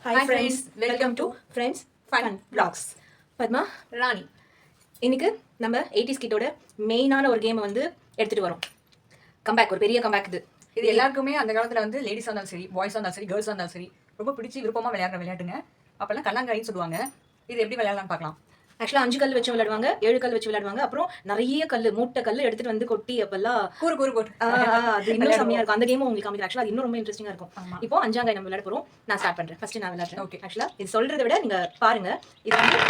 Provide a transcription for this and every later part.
Hi friends, welcome to Friends Fun Vlogs. Padma, ராணி. இன்னைக்கு நம்ம 80s கிட்டோட மெயினான ஒரு கேம் வந்து எடுத்துட்டு வரோம். கம்பேக், ஒரு பெரிய கம்பேக் இது. இது எல்லாருக்குமே அந்த காலத்துல வந்து லேடிஸா இருந்தாலும் சரி, பாய்ஸா இருந்தாலும் சரி, கேர்ள்ஸா இருந்தாலும் சரி, ரொம்ப பிடிச்சி விருப்பமா விளையாடுற விளையாட்டுங்க. அப்பெல்லாம் கண்ணாங்காயின்னு சொல்லுவாங்க. இது எப்படி விளையாடலாம்னு பார்க்கலாம். ஆக்சுவலா 5 கல் வச்சு விளையாடுவாங்க, 7 கல் வச்சு விளையாடுவாங்க. அப்புறம் நிறைய கல், மூட்டை கல் எடுத்துட்டு வந்து கொட்டி அப்பெல்லாம் கூறு போட்டு அது இன்னும் செம்மையா இருக்கும். அந்த கேமும் உங்களுக்கு காமிக்கிறேன். ஆக்சுவலா அது இன்னும் ரொம்ப இன்ட்ரெஸ்டிங்கா இருக்கும். இப்போ 5ஆங்காய் நம்ம விளையாட போறோம். நான் ஸ்டார்ட் பண்றேன். ஃபர்ஸ்ட் நான் விளையாடுறேன். ஓகே. ஆக்சுவலா இது சொல்றதை விட நீங்க பாருங்க. இது வந்து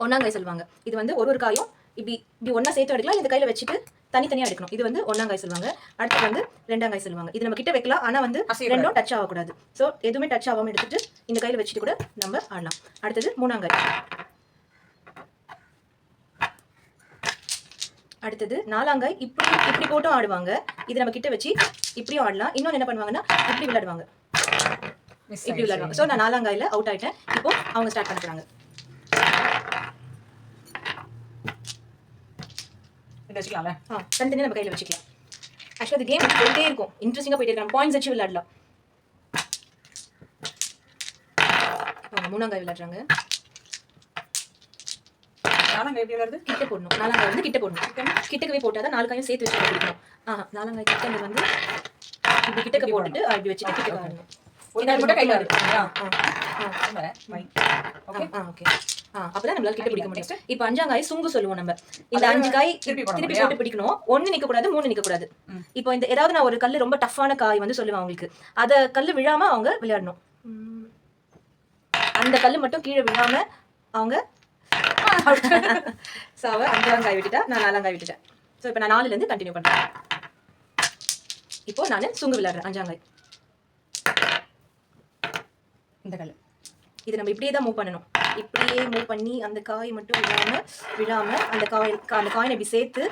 1ஆங்காய் சொல்லுவாங்க. இது வந்து ஒரு காயும் இப்படி இப்படி ஒண்ணா சேர்த்து எடுக்கலாம். இந்த கையில வச்சுட்டு தனித்தனியா எடுக்கணும். இது வந்து 1ஆங்காய் சொல்லுவாங்க. அடுத்து வந்து 2ஆங்காய் சொல்லுவாங்க. இது நம்ம கிட்ட வைக்கலாம். ஆனா வந்து ரெண்டும் டச் ஆகக்கூடாது. ஸோ எதுவுமே டச் ஆகாம எடுத்துட்டு இந்த கையில வச்சுட்டு கூட நம்ம ஆடலாம். அடுத்தது 3ஆங்காய். அடுத்தது 4ஆங்காய். இப்படி இப்படி போட்டும் ஆடுவாங்க. இது நம்ம கிட்ட வச்சு இப்படியும் ஆடலாம். இன்னொன்று என்ன பண்ணுவாங்கன்னா இப்படி விளையாடுவாங்க, இப்படி விளையாடுவாங்க. ஸோ நான் 4ஆங்காயில அவுட் ஆயிட்டேன். இப்போ அவங்க ஸ்டார்ட் பண்ண போறாங்க. தனித்தனியாக நம்ம கையில் வச்சுக்கலாம். ஆக்சுவலாக இந்த கேம் போயிட்டே இருக்கும், இன்ட்ரெஸ்டிங்காக போயிட்டே இருக்கும். பாயிண்ட்ஸ் வச்சு விளையாடலாம். அவங்க 3ஆங்காய் விளையாடுறாங்க. கிட்ட போடணும். 4ஆங்காய் வந்து கிட்ட போடணும். கிட்டக்கவே போட்டாதான் 4 காயும் சேர்த்து வச்சு பிடிக்கணும். 4ஆங்காய் கிட்ட வந்து இப்படி கிட்டக்க போட்டுட்டு இப்படி வச்சுட்டு கிட்டக்க ஆடணும். அப்பதான் நம்மளால கிட்ட பிடிக்க முடியும். இப்ப 5ஆங்காய் சுங்கு சொல்லுவோம் நம்ம. இந்த 5 காய் திருப்பி போட்டு பிடிக்கணும். 1 நிக்க கூடாது, 3 நிக்க கூடாது. இப்போ இந்த ஏதாவது நான் ஒரு கல்லு ரொம்ப டஃப்பான காய் வந்து சொல்லுவேன் அவங்களுக்கு. அத கல்லு விழாம அவங்க விளையாடணும். அந்த கல்லு மட்டும் கீழே விழாம அவங்க 5ஆங்காய் விட்டுட்டா, நான் 4ஆங்காய் விட்டுட்டேன். ஸோ இப்போ நான் 4ல இருந்து கண்டினியூ பண்றேன். இப்போ நான் சுங்கு விளையாடுறேன். 5ஆங்காய். இந்த கல் இது நம்ம இப்படியே தான் மூவ் பண்ணணும். இப்படியே மூவ் பண்ணி அந்த காய் மட்டும் விழாம அந்த காயை இப்படி சேர்த்து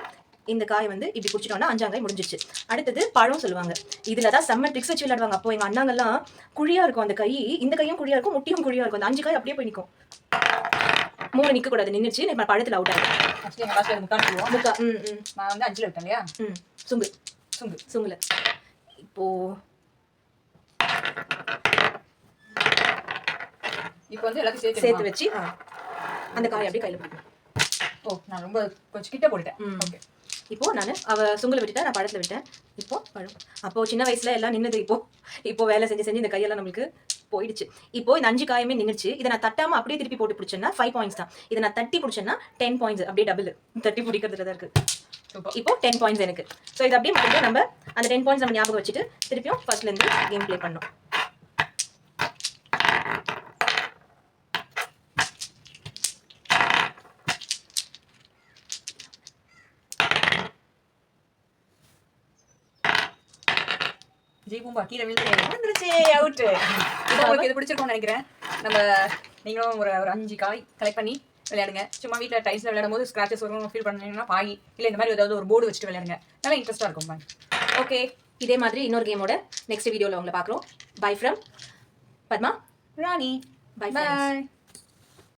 இந்த காய் வந்து இப்படி பிடிச்சிட்டோம்னா 5ஆங்காய் முடிஞ்சிருச்சு. அடுத்தது பழம் சொல்லுவாங்க. இதுல தான் செம்ம ட்ரிக்ஸ் வச்சு விளையாடுவாங்க. அப்போ எங்க அண்ணாங்கெல்லாம் குழியா இருக்கும் அந்த கை, இந்த கையும் குழியா இருக்கும், முட்டியும் குழியா இருக்கும். அந்த 5 காய் அப்படியே போய் நிற்கும். 3 நிக்க கூடாது, நின்னுச்சு. நம்ம பழத்துல அவுட் ஆயிடும். நான் வந்து 5ல விட்டேன் இல்லையா? சுங்குல இப்போ வந்து எல்லாத்தையும் சேர்த்து வச்சு அந்த காய் அப்படியே கையில பிடிக்கணும். நான் ரொம்ப கொஞ்சம் கிட்ட போட்டுட்டேன். ஓகே. இப்போ நான் சுங்குல விட்டுட்டேன், நான் பழத்துல விட்டேன். இப்போ பழம். அப்போ சின்ன வயசுல எல்லாம் நின்னது இப்போ வேலை செஞ்சு இந்த கையெல்லாம் நம்மளுக்கு போயிடுச்சு. இப்போ இந்த 5 காயுமே நின்னுச்சு. இதை நான் தட்டாம அப்படியே திருப்பி போட்டு பிடிச்சேன்னா 5 பாயிண்ட்ஸ் தான். இதை நான் தட்டி பிடிச்சேன்னா 10 பாயிண்ட்ஸ். அப்படியே டபுள். தட்டி பிடிக்கிறதுல தான் இருக்கு. இப்போ 10 பாயிண்ட்ஸ் எனக்கு. ஸோ இது அப்படியே மட்டும் நம்ம அந்த 10 பாயிண்ட்ஸ் நம்ம ஞாபகம் வச்சுட்டு திருப்பியும் ஃபர்ஸ்ட்ல இருந்து கேம் பிளே பண்ணோம். ஜீபூம்பா கீழே விழுந்துருச்சு. அவுட். இப்போ உங்களுக்கு இது பிடிச்சிருக்கும்னு நினைக்கிறேன். நீங்களும் ஒரு 5 காய் கலெக்ட் பண்ணி விளையாடுங்க. சும்மா வீட்டில் டைல்ஸில் விளையாடும் போது ஸ்க்ராச்சஸ் வரும் ஃபீல் பண்ணீங்கன்னா பாய் இல்லை இந்த மாதிரி ஏதாவது ஒரு போர்டு வச்சுட்டு விளையாடுங்க. நல்லா இன்ட்ரெஸ்ட்டாக இருக்கும் பாய். ஓகே, இதே மாதிரி இன்னொரு கேமோட நெக்ஸ்ட் வீடியோவில் உங்களை பார்க்குறோம். Bye from Padma, Rani. By.